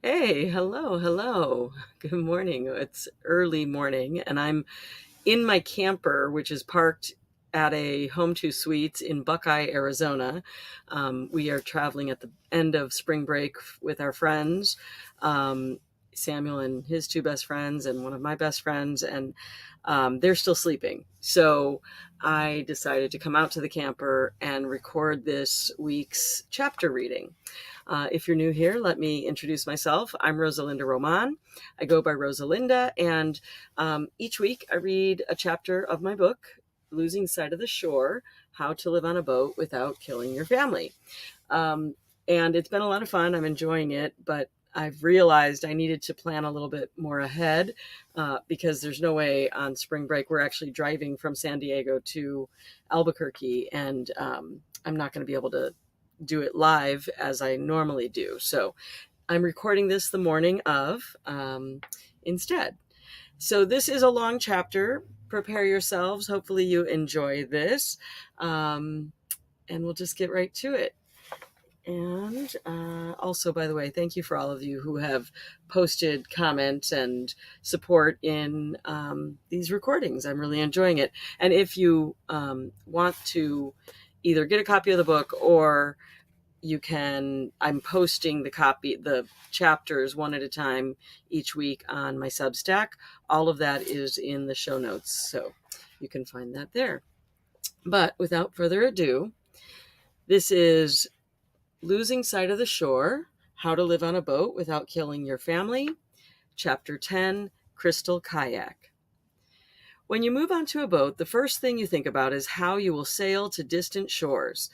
Hey, hello, hello. Good morning. It's early morning, and I'm in my camper, which is parked at a Home Two Suites in Buckeye, Arizona. We are traveling at the end of spring break with our friends, um, Samuel and his two best friends, and one of my best friends, and they're still sleeping. So I decided to come out to the camper and record this week's chapter reading. If you're new here, let me introduce myself. I'm Rosa Linda Román. I go by Rosa Linda, and each week I read a chapter of my book, Losing Sight of the Shore: How to Live on a Boat Without Killing Your Family. Um, and it's been a lot of fun. I'm enjoying it, but I've realized I needed to plan a little bit more ahead because there's no way on spring break. We're actually driving from San Diego to Albuquerque, and I'm not going to be able to do it live as I normally do. So I'm recording this the morning of instead. So this is a long chapter. Prepare yourselves. Hopefully you enjoy this. And we'll just get right to it. And also, by the way, thank you for all of you who have posted comments and support in these recordings. I'm really enjoying it. And if you want to either get a copy of the book, or I'm posting the chapters one at a time each week on my Substack. All of that is in the show notes, so you can find that there. But without further ado, this is Losing Sight of the Shore: How to Live on a Boat Without Killing Your Family, Chapter 10, Crystal Kayak. When you move onto a boat, the first thing you think about is how you will sail to distant shores.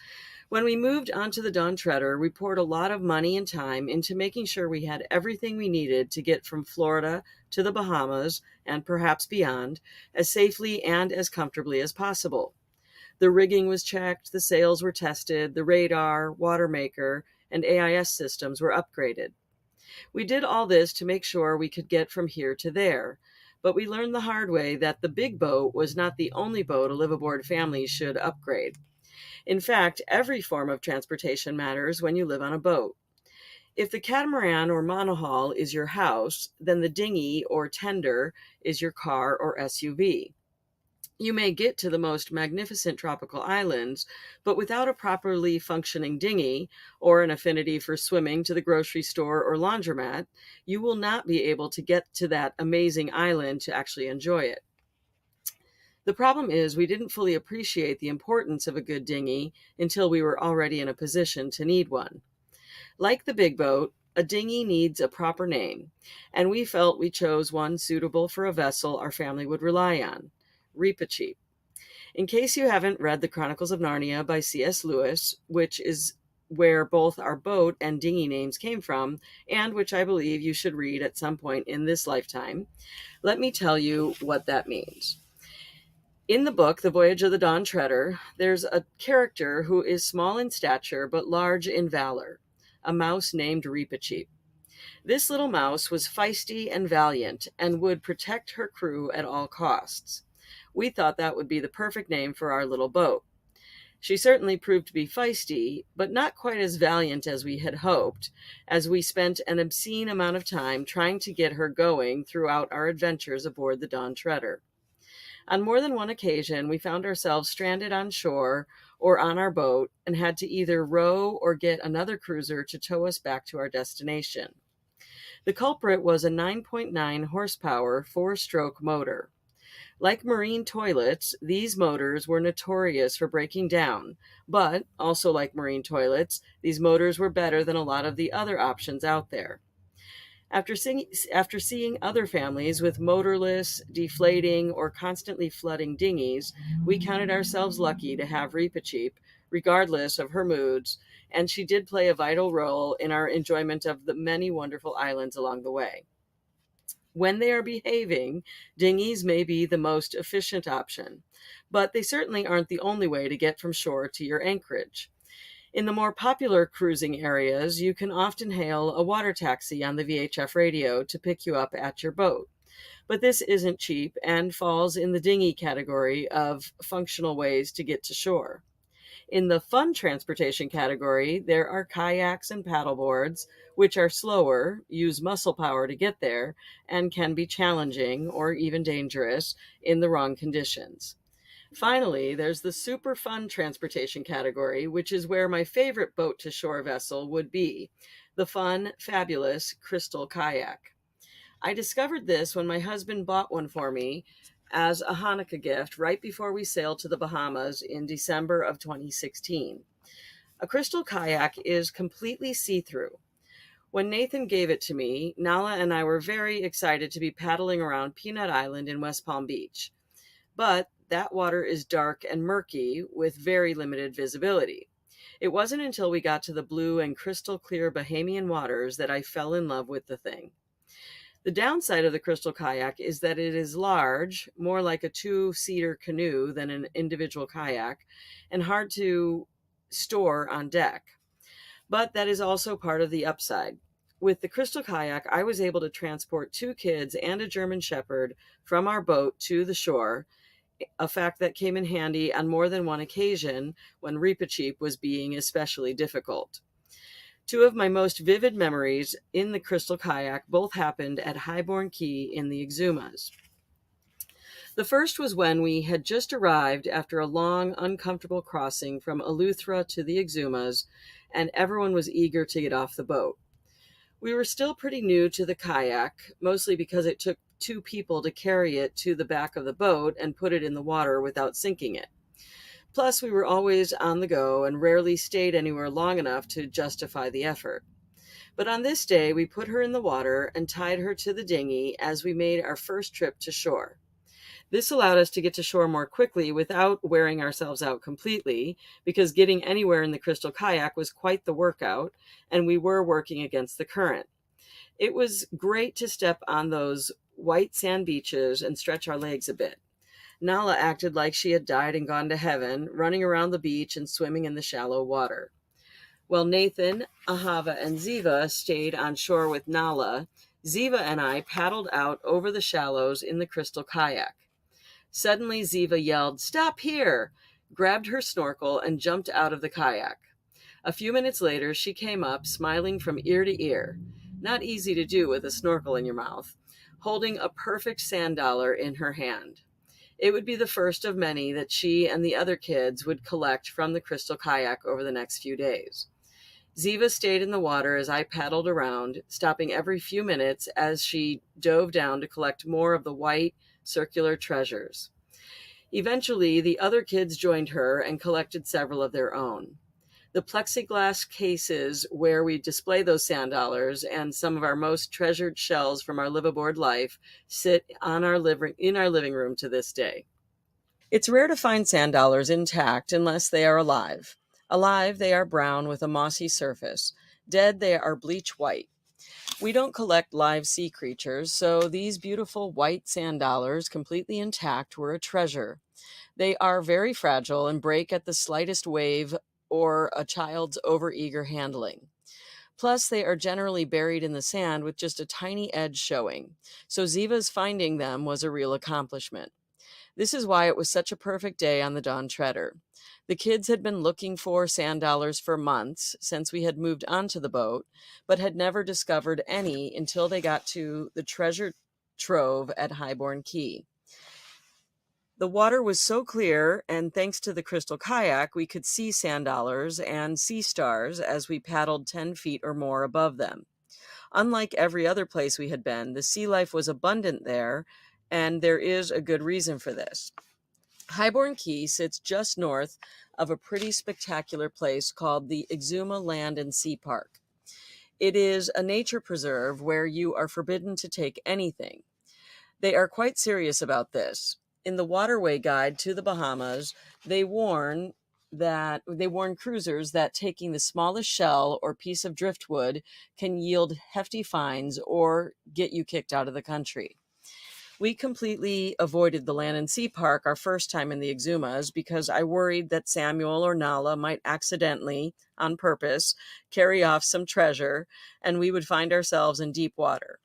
When we moved onto the Dawn Treader, we poured a lot of money and time into making sure we had everything we needed to get from Florida to the Bahamas, and perhaps beyond, as safely and as comfortably as possible. The rigging was checked, the sails were tested, the radar, water maker, and AIS systems were upgraded. We did all this to make sure we could get from here to there, but we learned the hard way that the big boat was not the only boat a live-aboard family should upgrade. In fact, every form of transportation matters when you live on a boat. If the catamaran or monohull is your house, then the dinghy or tender is your car or SUV. You may get to the most magnificent tropical islands, but without a properly functioning dinghy or an affinity for swimming to the grocery store or laundromat, you will not be able to get to that amazing island to actually enjoy it. The problem is we didn't fully appreciate the importance of a good dinghy until we were already in a position to need one. Like the big boat, a dinghy needs a proper name, and we felt we chose one suitable for a vessel our family would rely on: Reepicheep. In case you haven't read the Chronicles of Narnia by C.S. Lewis, which is where both our boat and dinghy names came from, and which I believe you should read at some point in this lifetime, let me tell you what that means. In the book, The Voyage of the Dawn Treader, there's a character who is small in stature but large in valor, a mouse named Reepicheep. This little mouse was feisty and valiant and would protect her crew at all costs. We thought that would be the perfect name for our little boat. She certainly proved to be feisty, but not quite as valiant as we had hoped, as we spent an obscene amount of time trying to get her going throughout our adventures aboard the Dawn Treader. On more than one occasion, we found ourselves stranded on shore or on our boat and had to either row or get another cruiser to tow us back to our destination. The culprit was a 9.9 horsepower four-stroke motor. Like marine toilets, these motors were notorious for breaking down, but also like marine toilets, these motors were better than a lot of the other options out there. After seeing other families with motorless, deflating, or constantly flooding dinghies, we counted ourselves lucky to have Reepicheep, regardless of her moods, and she did play a vital role in our enjoyment of the many wonderful islands along the way. When they are behaving, dinghies may be the most efficient option, but they certainly aren't the only way to get from shore to your anchorage. In the more popular cruising areas, you can often hail a water taxi on the VHF radio to pick you up at your boat. But this isn't cheap and falls in the dinghy category of functional ways to get to shore. In the fun transportation category, there are kayaks and paddleboards, which are slower, use muscle power to get there, and can be challenging or even dangerous in the wrong conditions. Finally, there's the super fun transportation category, which is where my favorite boat to shore vessel would be the fun, fabulous Crystal Kayak. I discovered this when my husband bought one for me as a Hanukkah gift right before we sailed to the Bahamas in December of 2016. A crystal kayak is completely see through. When Nathan gave it to me, Nala and I were very excited to be paddling around Peanut Island in West Palm Beach. But that water is dark and murky with very limited visibility. It wasn't until we got to the blue and crystal clear Bahamian waters that I fell in love with the thing. The downside of the crystal kayak is that it is large, more like a two-seater canoe than an individual kayak, and hard to store on deck. But that is also part of the upside. With the crystal kayak, I was able to transport two kids and a German shepherd from our boat to the shore, a fact that came in handy on more than one occasion when Reepicheep was being especially difficult. Two of my most vivid memories in the crystal kayak both happened at Highbourne Key in the Exumas. The first was when we had just arrived after a long, uncomfortable crossing from Eleuthera to the Exumas, and everyone was eager to get off the boat. We were still pretty new to the kayak, mostly because it took two people to carry it to the back of the boat and put it in the water without sinking it. Plus, we were always on the go and rarely stayed anywhere long enough to justify the effort. But on this day, we put her in the water and tied her to the dinghy as we made our first trip to shore. This allowed us to get to shore more quickly without wearing ourselves out completely, because getting anywhere in the crystal kayak was quite the workout, and we were working against the current. It was great to step on those white sand beaches and stretch our legs a bit. Nala acted like she had died and gone to heaven, running around the beach and swimming in the shallow water. While Nathan, Ahava, and Ziva stayed on shore with Nala, Ziva and I paddled out over the shallows in the crystal kayak. Suddenly, Ziva yelled, "Stop here!" grabbed her snorkel, and jumped out of the kayak. A few minutes later, she came up, smiling from ear to ear. Not easy to do with a snorkel in your mouth, holding a perfect sand dollar in her hand. It would be the first of many that she and the other kids would collect from the crystal kayak over the next few days. Ziva stayed in the water as I paddled around, stopping every few minutes as she dove down to collect more of the white, circular treasures. Eventually, the other kids joined her and collected several of their own. The plexiglass cases where we display those sand dollars and some of our most treasured shells from our liveaboard life sit in our living room to this day. It's rare to find sand dollars intact unless they are alive. Alive, they are brown with a mossy surface. Dead, they are bleach white. We don't collect live sea creatures, so these beautiful white sand dollars, completely intact, were a treasure. They are very fragile and break at the slightest wave or a child's overeager handling. Plus, they are generally buried in the sand with just a tiny edge showing, so Ziva's finding them was a real accomplishment. This is why it was such a perfect day on the Dawn Treader. The kids had been looking for sand dollars for months since we had moved onto the boat, but had never discovered any until they got to the treasure trove at Highbourne Key. The water was so clear, and thanks to the crystal kayak, we could see sand dollars and sea stars as we paddled 10 feet or more above them. Unlike every other place we had been, the sea life was abundant there, and there is a good reason for this. Highbourne Key sits just north of a pretty spectacular place called the Exuma Land and Sea Park. It is a nature preserve where you are forbidden to take anything. They are quite serious about this. In the Waterway Guide to the Bahamas, they warn cruisers that taking the smallest shell or piece of driftwood can yield hefty fines or get you kicked out of the country. We completely avoided the Land and Sea Park our first time in the Exumas because I worried that Samuel or Nala might accidentally, on purpose, carry off some treasure and we would find ourselves in deep water.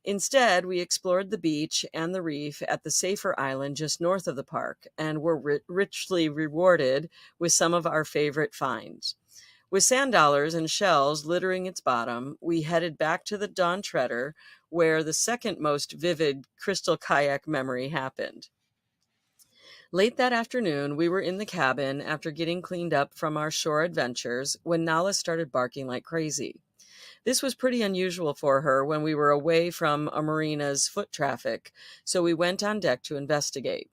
Instead, we explored the beach and the reef at the safer island just north of the park and were richly rewarded with some of our favorite finds. With sand dollars and shells littering its bottom, we headed back to the Dawn Treader, where the second most vivid crystal kayak memory happened. Late that afternoon, we were in the cabin after getting cleaned up from our shore adventures when Nala started barking like crazy. This was pretty unusual for her when we were away from a marina's foot traffic, so we went on deck to investigate.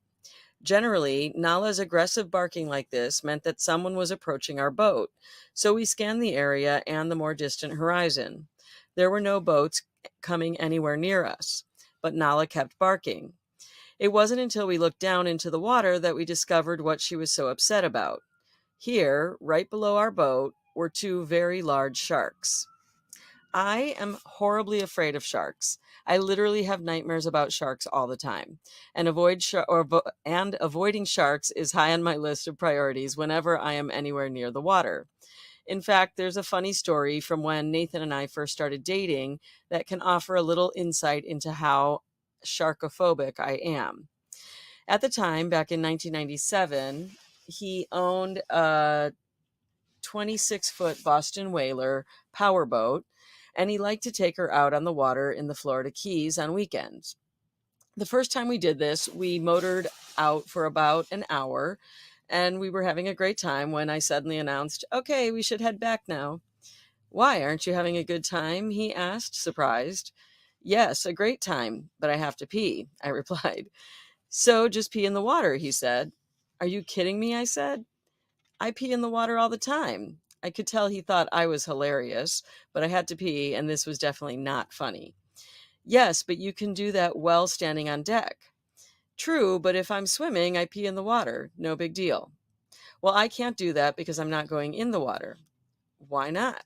Generally, Nala's aggressive barking like this meant that someone was approaching our boat, so we scanned the area and the more distant horizon. There were no boats coming anywhere near us, but Nala kept barking. It wasn't until we looked down into the water that we discovered what she was so upset about. Here, right below our boat, were two very large sharks. I am horribly afraid of sharks. I literally have nightmares about sharks all the time, and avoiding sharks is high on my list of priorities whenever I am anywhere near the water. In fact, there's a funny story from when Nathan and I first started dating that can offer a little insight into how sharkophobic I am. At the time, back in 1997, he owned a 26-foot Boston Whaler powerboat, and he liked to take her out on the water in the Florida Keys on weekends. The first time we did this, we motored out for about an hour, and we were having a great time when I suddenly announced, "Okay, we should head back now." "Why, aren't you having a good time?" he asked, surprised. "Yes, a great time, but I have to pee," I replied. "So just pee in the water," he said. "Are you kidding me?" I said. "I pee in the water all the time." I could tell he thought I was hilarious, but I had to pee, and this was definitely not funny. "Yes, but you can do that while standing on deck." "True, but if I'm swimming, I pee in the water. No big deal." "Well, I can't do that because I'm not going in the water." "Why not?"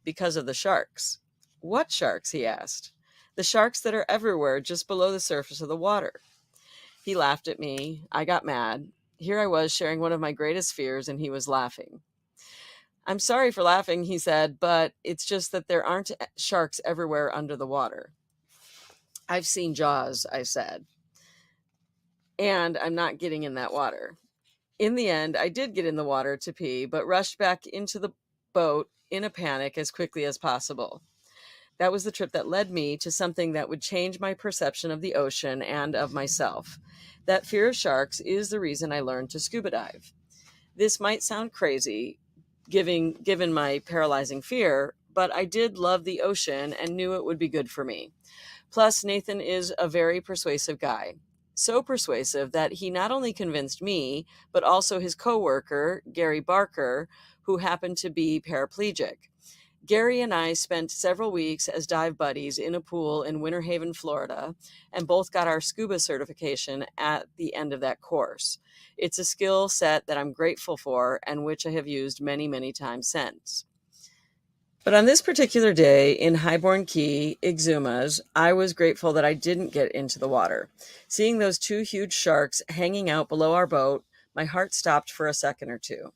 "Because of the sharks." "What sharks?" he asked. "The sharks that are everywhere just below the surface of the water." He laughed at me. I got mad. Here I was sharing one of my greatest fears, and he was laughing. "I'm sorry for laughing," he said, "but it's just that there aren't sharks everywhere under the water." "I've seen Jaws," I said, "and I'm not getting in that water." In the end, I did get in the water to pee, but rushed back into the boat in a panic as quickly as possible. That was the trip that led me to something that would change my perception of the ocean and of myself. That fear of sharks is the reason I learned to scuba dive. This might sound crazy, given my paralyzing fear, but I did love the ocean and knew it would be good for me. Plus, Nathan is a very persuasive guy. So persuasive that he not only convinced me, but also his coworker, Gary Barker, who happened to be paraplegic. Gary and I spent several weeks as dive buddies in a pool in Winter Haven, Florida, and both got our scuba certification at the end of that course. It's a skill set that I'm grateful for and which I have used many, many times since. But on this particular day in Highborn Key, Exumas, I was grateful that I didn't get into the water. Seeing those two huge sharks hanging out below our boat, my heart stopped for a second or two.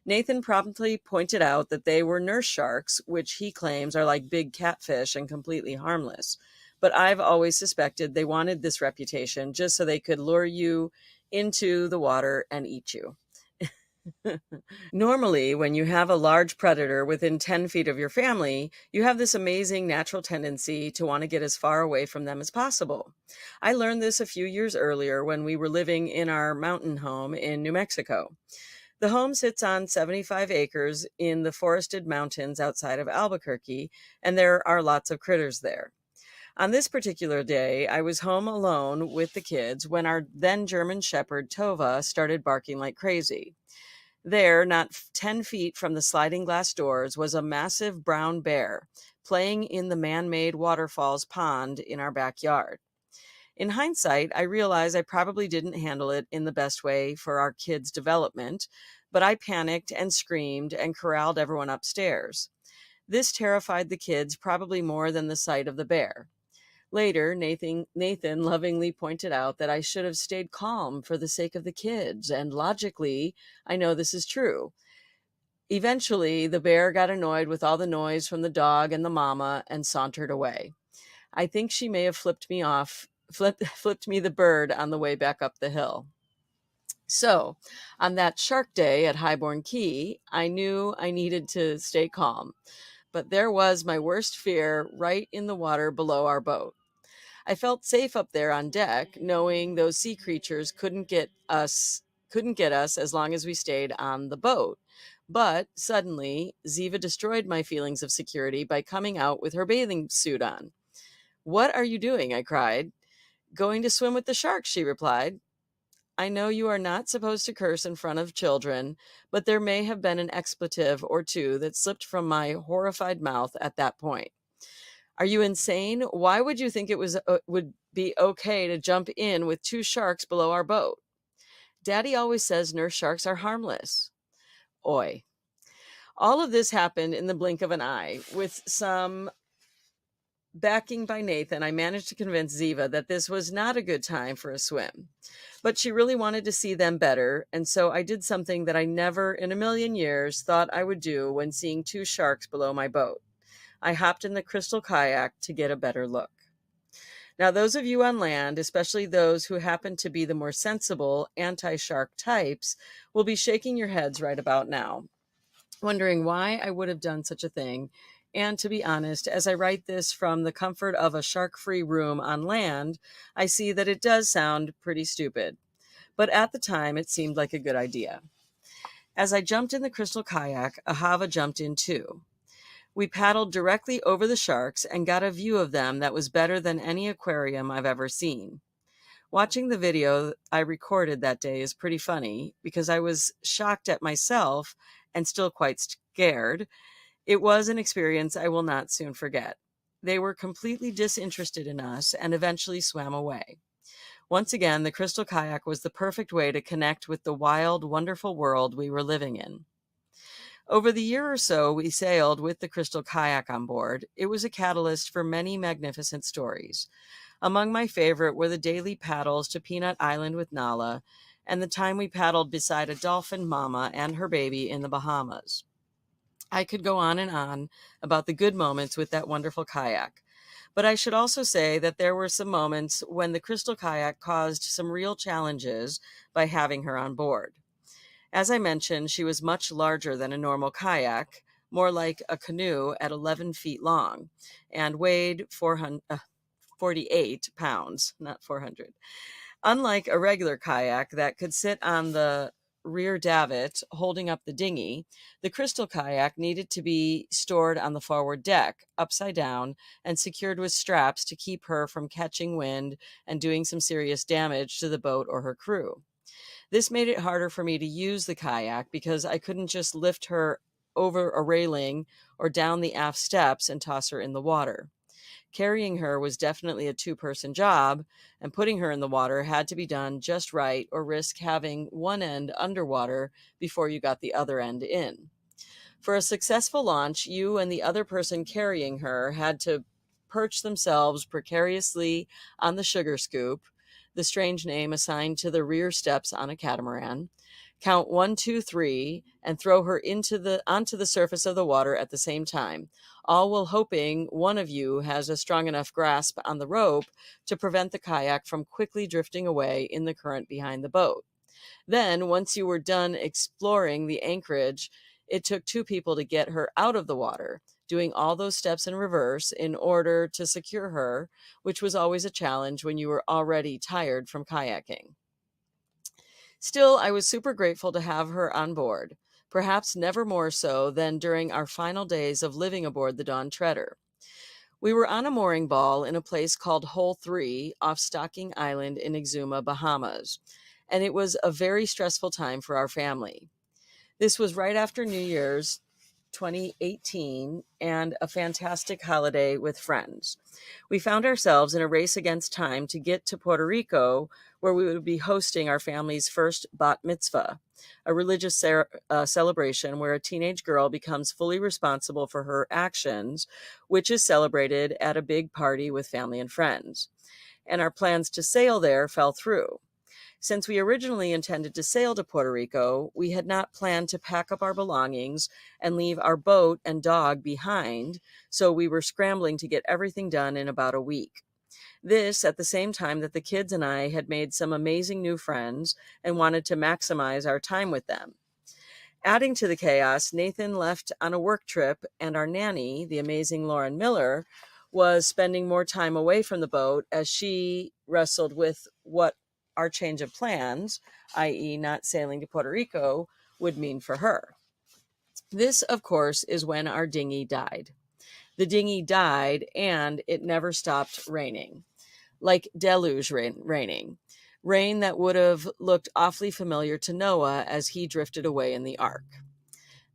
Nathan promptly pointed out that they were nurse sharks, which he claims are like big catfish and completely harmless. But I've always suspected they wanted this reputation just so they could lure you into the water and eat you. Normally, when you have a large predator within 10 feet of your family, you have this amazing natural tendency to want to get as far away from them as possible. I learned this a few years earlier when we were living in our mountain home in New Mexico. The home sits on 75 acres in the forested mountains outside of Albuquerque, and there are lots of critters there. On this particular day, I was home alone with the kids when our then German Shepherd Tova started barking like crazy. There, not 10 feet from the sliding glass doors, was a massive brown bear playing in the man-made waterfalls pond in our backyard. In hindsight, I realize I probably didn't handle it in the best way for our kids' development, but I panicked and screamed and corralled everyone upstairs. This terrified the kids probably more than the sight of the bear. Later, Nathan lovingly pointed out that I should have stayed calm for the sake of the kids, and logically, I know this is true. Eventually, the bear got annoyed with all the noise from the dog and the mama and sauntered away. I think she may have flipped me the bird on the way back up the hill. So, on that shark day at Highborn Key, I knew I needed to stay calm. But there was my worst fear right in the water below our boat. I felt safe up there on deck, knowing those sea creatures couldn't get us as long as we stayed on the boat. But suddenly, Ziva destroyed my feelings of security by coming out with her bathing suit on. "What are you doing?" I cried. "Going to swim with the sharks," she replied. "I know you are not supposed to curse in front of children, but there may have been an expletive or two that slipped from my horrified mouth at that point. Are you insane? Why would you think it would be okay to jump in with two sharks below our boat? Daddy always says nurse sharks are harmless." Oi. All of this happened in the blink of an eye. With some backing by Nathan, I managed to convince Ziva that this was not a good time for a swim. But she really wanted to see them better, and so I did something that I never in a million years thought I would do when seeing two sharks below my boat. I hopped in the crystal kayak to get a better look. Now, those of you on land, especially those who happen to be the more sensible anti-shark types, will be shaking your heads right about now, wondering why I would have done such a thing. And to be honest, as I write this from the comfort of a shark-free room on land, I see that it does sound pretty stupid. But at the time, it seemed like a good idea. As I jumped in the crystal kayak, Ahava jumped in too. We paddled directly over the sharks and got a view of them that was better than any aquarium I've ever seen. Watching the video I recorded that day is pretty funny because I was shocked at myself and still quite scared. It was an experience I will not soon forget. They were completely disinterested in us and eventually swam away. Once again, the crystal kayak was the perfect way to connect with the wild, wonderful world we were living in. Over the year or so we sailed with the crystal kayak on board, it was a catalyst for many magnificent stories. Among my favorite were the daily paddles to Peanut Island with Nala, and the time we paddled beside a dolphin mama and her baby in the Bahamas. I could go on and on about the good moments with that wonderful kayak. But I should also say that there were some moments when the crystal kayak caused some real challenges by having her on board. As I mentioned, she was much larger than a normal kayak, more like a canoe at 11 feet long, and weighed 48 pounds, not 400. Unlike a regular kayak that could sit on the rear davit holding up the dinghy, the crystal kayak needed to be stored on the forward deck, upside down, and secured with straps to keep her from catching wind and doing some serious damage to the boat or her crew. This made it harder for me to use the kayak because I couldn't just lift her over a railing or down the aft steps and toss her in the water. Carrying her was definitely a two-person job, and putting her in the water had to be done just right or risk having one end underwater before you got the other end in. For a successful launch, you and the other person carrying her had to perch themselves precariously on the sugar scoop, the strange name assigned to the rear steps on a catamaran, count 1, 2, 3, and throw her onto the surface of the water at the same time, all while hoping one of you has a strong enough grasp on the rope to prevent the kayak from quickly drifting away in the current behind the boat. Then, once you were done exploring the anchorage, it took two people to get her out of the water, doing all those steps in reverse in order to secure her, which was always a challenge when you were already tired from kayaking. Still, I was super grateful to have her on board, perhaps never more so than during our final days of living aboard the Dawn Treader. We were on a mooring ball in a place called Hole 3 off Stocking Island in Exuma, Bahamas, and it was a very stressful time for our family. This was right after New Year's 2018 and a fantastic holiday with friends. We found ourselves in a race against time to get to Puerto Rico, where we would be hosting our family's first bat mitzvah, a religious celebration where a teenage girl becomes fully responsible for her actions, which is celebrated at a big party with family and friends. And our plans to sail there fell through. Since we originally intended to sail to Puerto Rico, we had not planned to pack up our belongings and leave our boat and dog behind, so we were scrambling to get everything done in about a week. This at the same time that the kids and I had made some amazing new friends and wanted to maximize our time with them. Adding to the chaos, Nathan left on a work trip, and our nanny, the amazing Lauren Miller, was spending more time away from the boat as she wrestled with what our change of plans, i.e., not sailing to Puerto Rico, would mean for her. This, of course, is when our dinghy died. The dinghy died, and it never stopped raining, like deluge raining. Rain that would have looked awfully familiar to Noah as he drifted away in the ark.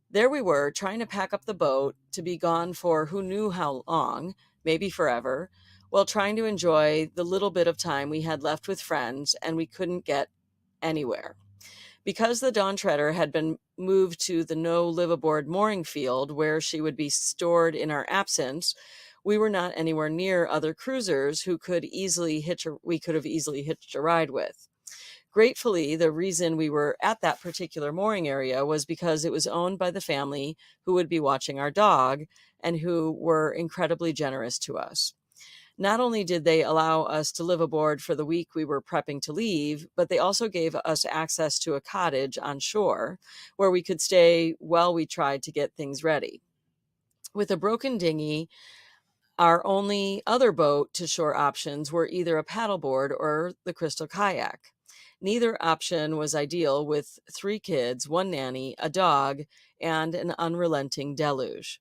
There we were, trying to pack up the boat to be gone for who knew how long, maybe forever, while trying to enjoy the little bit of time we had left with friends, and we couldn't get anywhere. Because the Dawn Treader had been moved to the no live aboard mooring field where she would be stored in our absence, we were not anywhere near other cruisers who we could have easily hitched a ride with. Gratefully, the reason we were at that particular mooring area was because it was owned by the family who would be watching our dog and who were incredibly generous to us. Not only did they allow us to live aboard for the week we were prepping to leave, but they also gave us access to a cottage on shore where we could stay while we tried to get things ready. With a broken dinghy, our only other boat to shore options were either a paddleboard or the Crystal Kayak. Neither option was ideal with 3 kids, 1 nanny, a dog, and an unrelenting deluge.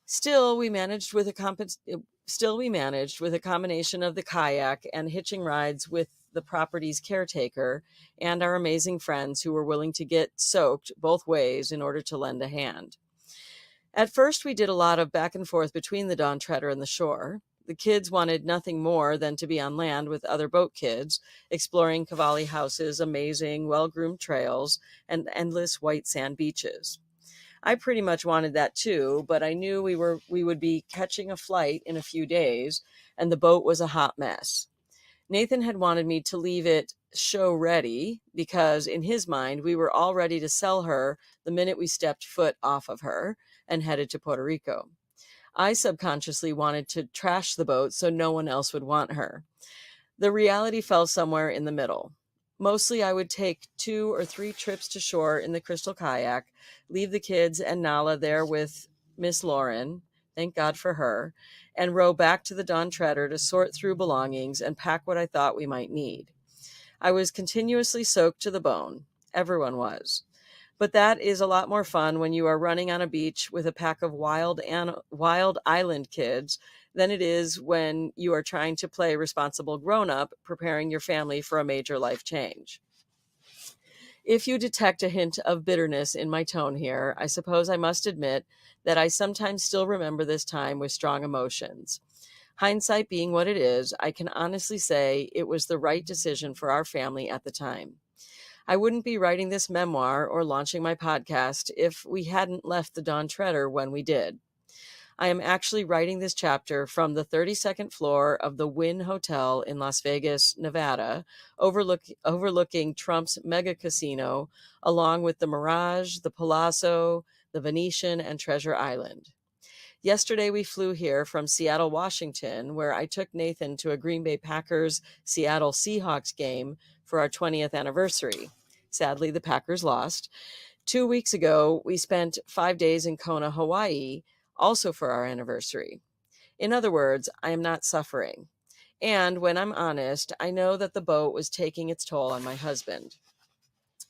Still, we managed with a combination of the kayak and hitching rides with the property's caretaker and our amazing friends who were willing to get soaked both ways in order to lend a hand. At first, we did a lot of back and forth between the Dawn Treader and the shore. The kids wanted nothing more than to be on land with other boat kids, exploring Cavalli House's amazing, well-groomed trails and endless white sand beaches. I pretty much wanted that too, but I knew we would be catching a flight in a few days, and the boat was a hot mess. Nathan had wanted me to leave it show ready because in his mind we were all ready to sell her the minute we stepped foot off of her and headed to Puerto Rico. I subconsciously wanted to trash the boat so no one else would want her. The reality fell somewhere in the middle. Mostly I would take 2 or 3 trips to shore in the Crystal Kayak, leave the kids and Nala there with Miss Lauren, thank God for her, and row back to the Dawn Treader to sort through belongings and pack what I thought we might need. I was continuously soaked to the bone. Everyone was. But that is a lot more fun when you are running on a beach with a pack of wild island kids than it is when you are trying to play responsible grown-up, preparing your family for a major life change. If you detect a hint of bitterness in my tone here, I suppose I must admit that I sometimes still remember this time with strong emotions. Hindsight being what it is, I can honestly say it was the right decision for our family at the time. I wouldn't be writing this memoir or launching my podcast if we hadn't left the Dawn Treader when we did. I am actually writing this chapter from the 32nd floor of the Wynn Hotel in Las Vegas, Nevada, overlooking Trump's mega casino, along with the Mirage, the Palazzo, the Venetian, and Treasure Island. Yesterday, we flew here from Seattle, Washington, where I took Nathan to a Green Bay Packers Seattle Seahawks game for our 20th anniversary. Sadly, the Packers lost. 2 weeks ago, we spent 5 days in Kona, Hawaii, also for our anniversary. In other words, I am not suffering. And when I'm honest, I know that the boat was taking its toll on my husband.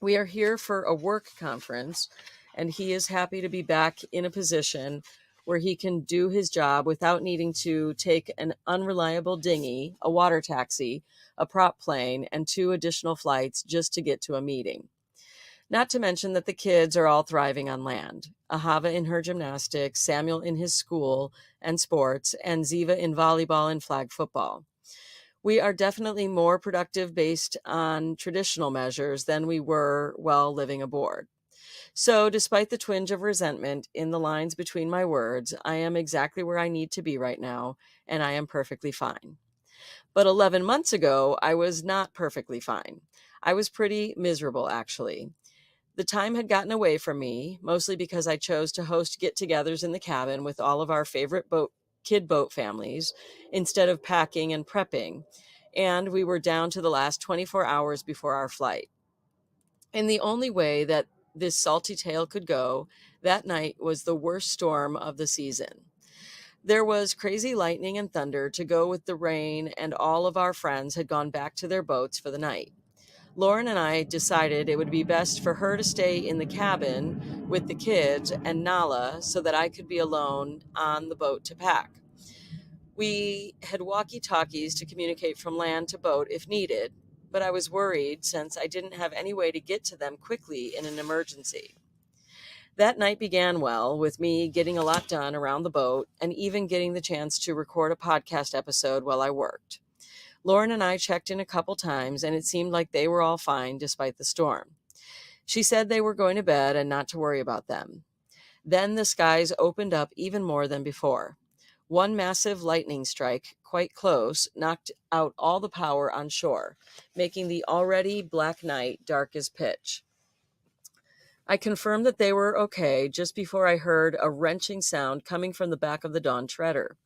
We are here for a work conference, and he is happy to be back in a position where he can do his job without needing to take an unreliable dinghy, a water taxi, a prop plane, and 2 additional flights just to get to a meeting. Not to mention that the kids are all thriving on land. Ahava in her gymnastics, Samuel in his school and sports, and Ziva in volleyball and flag football. We are definitely more productive based on traditional measures than we were while living aboard. So, despite the twinge of resentment in the lines between my words, I am exactly where I need to be right now, and I am perfectly fine. But 11 months ago, I was not perfectly fine. I was pretty miserable, actually. The time had gotten away from me, mostly because I chose to host get-togethers in the cabin with all of our favorite kid boat families instead of packing and prepping, and we were down to the last 24 hours before our flight. In the only way that this salty tale could go, that night was the worst storm of the season. There was crazy lightning and thunder to go with the rain, and all of our friends had gone back to their boats for the night. Lauren and I decided it would be best for her to stay in the cabin with the kids and Nala so that I could be alone on the boat to pack. We had walkie-talkies to communicate from land to boat if needed, but I was worried since I didn't have any way to get to them quickly in an emergency. That night began well, with me getting a lot done around the boat and even getting the chance to record a podcast episode while I worked. Lauren and I checked in a couple times, and it seemed like they were all fine despite the storm. She said they were going to bed and not to worry about them. Then the skies opened up even more than before. One massive lightning strike, quite close, knocked out all the power on shore, making the already black night dark as pitch. I confirmed that they were okay just before I heard a wrenching sound coming from the back of the Dawn Treader.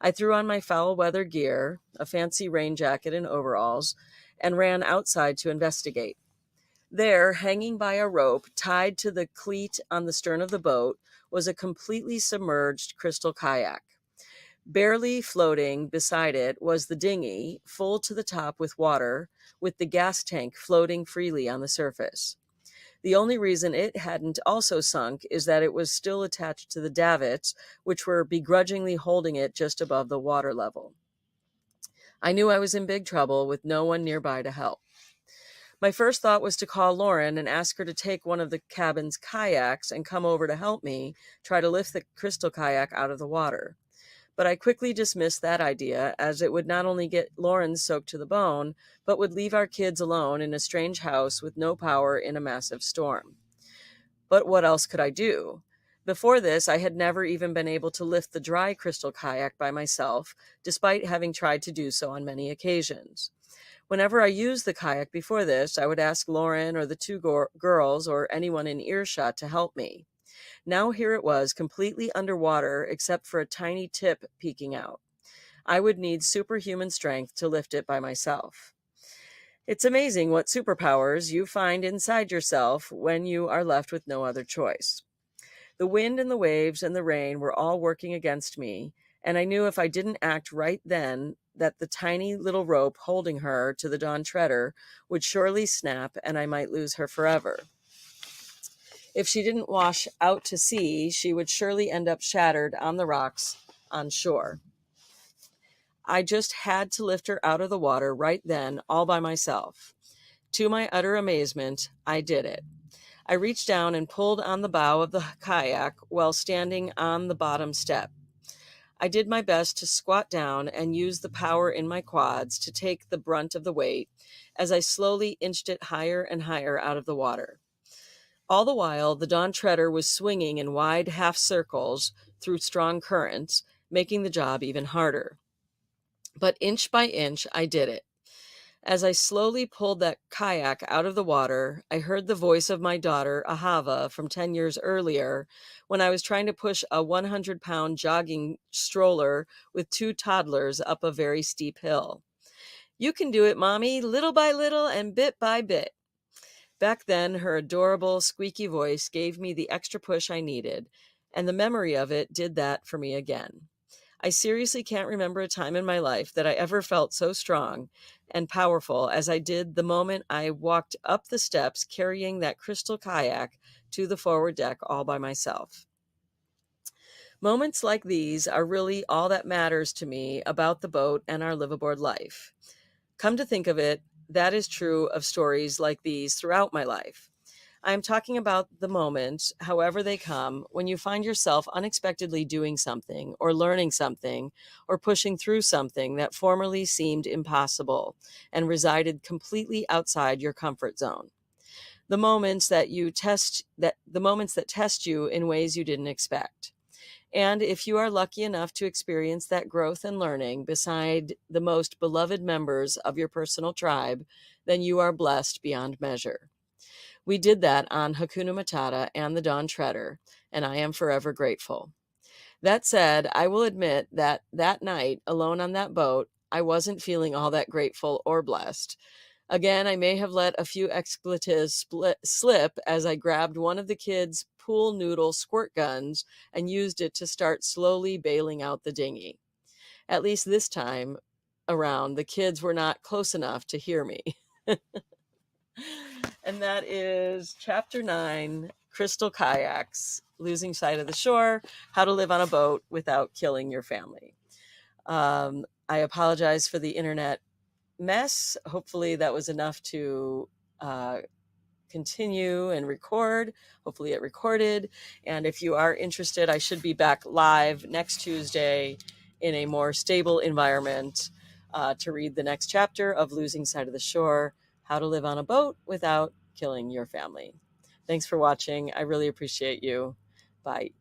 I threw on my foul weather gear, a fancy rain jacket and overalls, and ran outside to investigate. There, hanging by a rope tied to the cleat on the stern of the boat, was a completely submerged crystal kayak. Barely floating beside it was the dinghy, full to the top with water, with the gas tank floating freely on the surface. The only reason it hadn't also sunk is that it was still attached to the davits, which were begrudgingly holding it just above the water level. I knew I was in big trouble with no one nearby to help. My first thought was to call Lauren and ask her to take one of the cabin's kayaks and come over to help me try to lift the crystal kayak out of the water. But I quickly dismissed that idea, as it would not only get Lauren soaked to the bone, but would leave our kids alone in a strange house with no power in a massive storm. But what else could I do? Before this, I had never even been able to lift the dry crystal kayak by myself, despite having tried to do so on many occasions. Whenever I used the kayak before this, I would ask Lauren or the two girls or anyone in earshot to help me. Now here it was, completely underwater except for a tiny tip peeking out. I would need superhuman strength to lift it by myself. It's amazing what superpowers you find inside yourself when you are left with no other choice. The wind and the waves and the rain were all working against me, and I knew if I didn't act right then that the tiny little rope holding her to the Dawn Treader would surely snap and I might lose her forever. If she didn't wash out to sea, she would surely end up shattered on the rocks on shore. I just had to lift her out of the water right then, all by myself. To my utter amazement, I did it. I reached down and pulled on the bow of the kayak while standing on the bottom step. I did my best to squat down and use the power in my quads to take the brunt of the weight as I slowly inched it higher and higher out of the water. All the while, the Dawn Treader was swinging in wide half circles through strong currents, making the job even harder. But inch by inch, I did it. As I slowly pulled that kayak out of the water, I heard the voice of my daughter, Ahava, from 10 years earlier, when I was trying to push a 100-pound jogging stroller with two toddlers up a very steep hill. "You can do it, Mommy, little by little and bit by bit." Back then, her adorable, squeaky voice gave me the extra push I needed, and the memory of it did that for me again. I seriously can't remember a time in my life that I ever felt so strong and powerful as I did the moment I walked up the steps carrying that crystal kayak to the forward deck all by myself. Moments like these are really all that matters to me about the boat and our liveaboard life. Come to think of it, that is true of stories like these throughout my life. I am talking about the moments, however they come, when you find yourself unexpectedly doing something or learning something or pushing through something that formerly seemed impossible and resided completely outside your comfort zone. The moments that test you in ways you didn't expect. And if you are lucky enough to experience that growth and learning beside the most beloved members of your personal tribe, then you are blessed beyond measure. We did that on Hakuna Matata and the Dawn Treader, and I am forever grateful. That said, I will admit that that night, alone on that boat, I wasn't feeling all that grateful or blessed. Again, I may have let a few expletives slip as I grabbed one of the kids' pool noodle squirt guns and used it to start slowly bailing out the dinghy. At least this time around, the kids were not close enough to hear me. And that is chapter 9, Crystal Kayaks, Losing Sight of the Shore, How to Live on a Boat Without Killing Your Family. I apologize for the internet mess. Hopefully that was enough to continue and record. Hopefully it recorded. And if you are interested, I should be back live next Tuesday in a more stable environment to read the next chapter of Losing Sight of the Shore, How to Live on a Boat Without Killing Your Family. Thanks for watching. I really appreciate you. Bye.